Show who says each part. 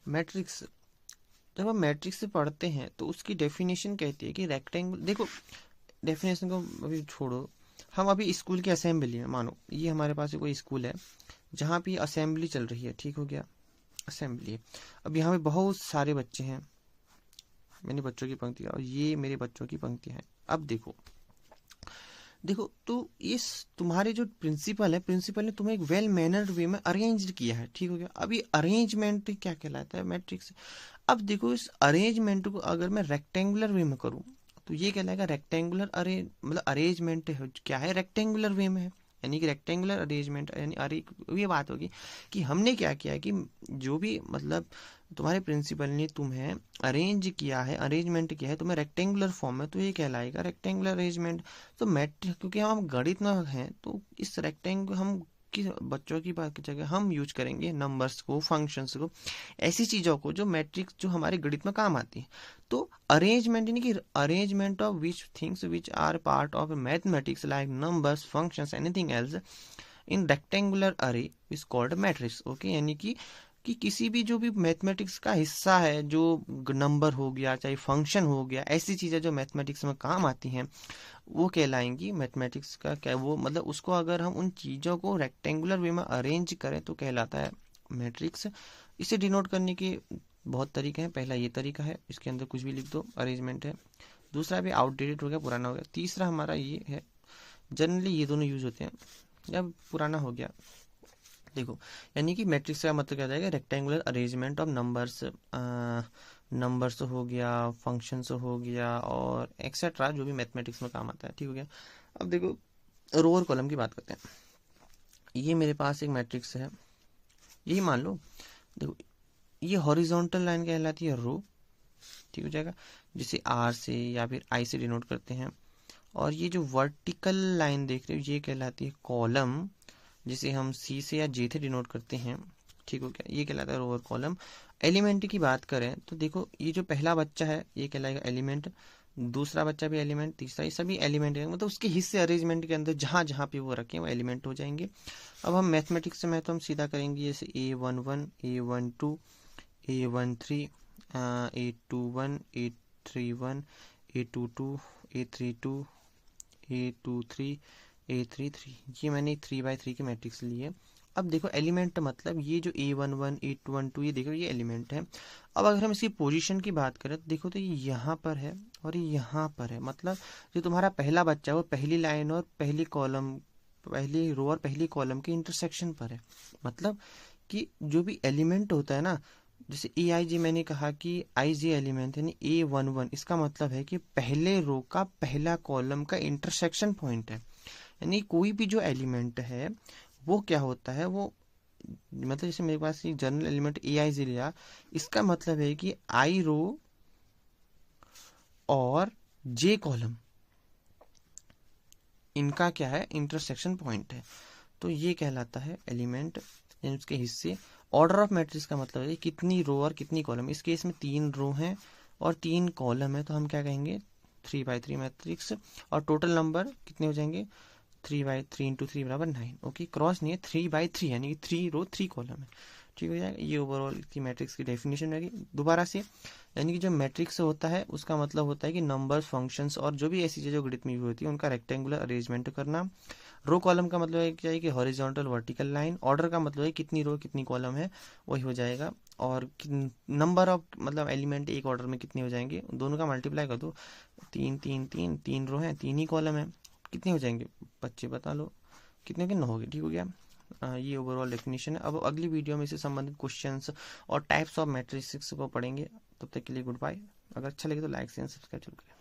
Speaker 1: Matrix, जब हम matrix से पढ़ते हैं तो उसकी डेफिनेशन कहती है कि रेक्टेंगल, देखो डेफिनेशन को अभी छोड़ो, हम अभी स्कूल की असेंबली में, मानो ये हमारे पास कोई स्कूल है जहाँ पे असेंबली चल रही है, ठीक हो गया, असेंबली है। अब यहाँ पे बहुत सारे बच्चे हैं, मैंने बच्चों की पंक्ति और ये मेरे बच्चों की पंक्ति है। अब देखो देखो तो इस तुम्हारे जो प्रिंसिपल है, प्रिंसिपल ने तुम्हें एक वेल मैनर्ड वे में अरेंज किया है, ठीक हो गया। अभी अरेंजमेंट क्या कहलाता है मैट्रिक्स। अब देखो इस अरेंजमेंट को अगर मैं रेक्टेंगुलर वे में करूँ तो ये कहलाएगा रेक्टेंगुलर अरेंज, मतलब अरेंजमेंट क्या है, रेक्टेंगुलर वे में है, यानी कि रेक्टेंगुलर अरेंजमेंट, यानी अरे ये बात होगी कि हमने क्या किया है कि जो भी मतलब तुम्हारे प्रिंसिपल ने तुम्हें अरेंज किया है, अरेंजमेंट किया है तुम्हें रेक्टेंगुलर फॉर्म में, तो ये कहलाएगा रेक्टेंगुलर अरेंजमेंट। तो मैट्रिक, क्योंकि हम गणित में हैं तो इस रेक्टेंगल हम कि बच्चों की बात की जगह हम यूज करेंगे नंबर्स को, फंक्शंस को, ऐसी चीज़ों को जो मैट्रिक्स जो हमारे गणित में काम आती है। तो अरेंजमेंट यानी कि arrangement of which things which are part of mathematics like numbers, functions, anything else in rectangular array is called matrix. Okay, यानी कि किसी भी जो भी मैथमेटिक्स का हिस्सा है, जो नंबर हो गया चाहे फंक्शन हो गया, ऐसी चीज़ें जो मैथमेटिक्स में काम आती हैं वो कहलाएंगी मैथमेटिक्स का क्या, वो मतलब उसको अगर हम उन चीज़ों को रेक्टेंगुलर वे में अरेंज करें तो कहलाता है मैट्रिक्स। इसे डिनोट करने के बहुत तरीके हैं। पहला ये तरीका है, इसके अंदर कुछ भी लिख दो, अरेंजमेंट है। दूसरा भी आउटडेटेड हो गया, पुराना हो गया। तीसरा हमारा ये है, जनरली ये दोनों यूज होते हैं जब पुराना हो गया। देखो यानी कि मैट्रिक्स का मतलब क्या हो जाएगा, rectangular arrangement of numbers, numbers हो गया, फंक्शंस हो गया और एक्सेट्रा जो भी मैथमेटिक्स में काम आता है, ठीक हो गया। अब देखो रो और कॉलम की बात करते हैं। ये मेरे पास एक मैट्रिक्स है, यही मान लो। देखो ये हॉरिजॉन्टल लाइन कहलाती है रो, ठीक हो जाएगा, जिसे आर से या फिर आई से डिनोट करते हैं। और ये जो वर्टिकल लाइन देख रहे हो ये कहलाती है कॉलम, जिसे हम सी से या जे से डिनोट करते हैं, ठीक हो गया, ये कहलाता है रो और कॉलम। एलिमेंट की बात करें तो देखो ये जो पहला बच्चा है ये कहलाएगा एलिमेंट, दूसरा बच्चा भी एलिमेंट, तीसरा, ये सभी एलिमेंट है, मतलब उसके हिस्से अरेंजमेंट के अंदर जहाँ जहाँ पे वो रखे वो एलिमेंट हो जाएंगे। अब हम मैथमेटिक्स से तो हम सीधा करेंगे, जैसे A11, A12, A13, A21, A31, A22, A32, A23, A33, ये मैंने 3x3 के मैट्रिक्स लिए। अब देखो एलिमेंट मतलब ये जो A11, A12 ये देखो ये एलिमेंट है। अब अगर हम इसकी पोजीशन की बात करें तो देखो तो ये यहाँ पर है और ये यहाँ पर है, मतलब जो तुम्हारा पहला बच्चा है वो पहली लाइन और पहली कॉलम, पहली रो और पहली कॉलम के इंटरसेक्शन पर है। मतलब कि जो भी एलिमेंट होता है ना, जैसे ए आई जी मैंने कहा कि आई जी एलिमेंट यानी A11, इसका मतलब है कि पहले रो का पहला कॉलम का इंटरसेक्शन पॉइंट है। यानी कोई भी जो एलिमेंट है वो क्या होता है, वो मतलब जैसे मेरे पास ये जनरल एलिमेंट ए आई जी लिया, इसका मतलब है कि आई रो और जे कॉलम इनका क्या है, इंटरसेक्शन पॉइंट है। तो ये कहलाता है एलिमेंट, यानी उसके हिस्से। ऑर्डर ऑफ मैट्रिक्स का मतलब है कितनी रो और कितनी कॉलम, इस केस में 3 रो हैं और 3 कॉलम है, तो हम क्या कहेंगे 3x3 मैट्रिक्स। और टोटल नंबर कितने हो जाएंगे, 3/3 × 3 = 9। ओके, क्रॉस नहीं है, 3/3 यानी कि 3 रो 3 कॉलम है, ठीक हो जाएगा। ये ओवरऑल इसकी मैट्रिक्स की डेफिनेशन रहेगी दोबारा से। यानी कि जो मैट्रिक्स होता है उसका मतलब होता है कि नंबर्स, फंक्शंस और जो भी ऐसी चीज़ें जो गणित में यूज होती है उनका रेक्टेंगुलर अरेंजमेंट करना। रो कॉलम का मतलब है क्या है कि हॉरिजॉन्टल वर्टिकल लाइन। ऑर्डर का मतलब है कितनी रो कितनी कॉलम है, वही हो जाएगा। और नंबर ऑफ मतलब एलिमेंट एक ऑर्डर में कितने हो जाएंगे, दोनों का मल्टीप्लाई कर दो, 3 3 3, 3 रो है 3 ही कॉलम है, कितने हो जाएंगे बच्चे बता लो, कितने के 9 हो गए, ठीक हो गया। ये ओवरऑल डेफिनेशन है। अब अगली वीडियो में इससे संबंधित क्वेश्चंस और टाइप्स ऑफ मैट्रिक्स को पढ़ेंगे। तब तक के लिए गुड बाय। अगर अच्छा लगे तो लाइक शेयर सब्सक्राइब जरूर करें।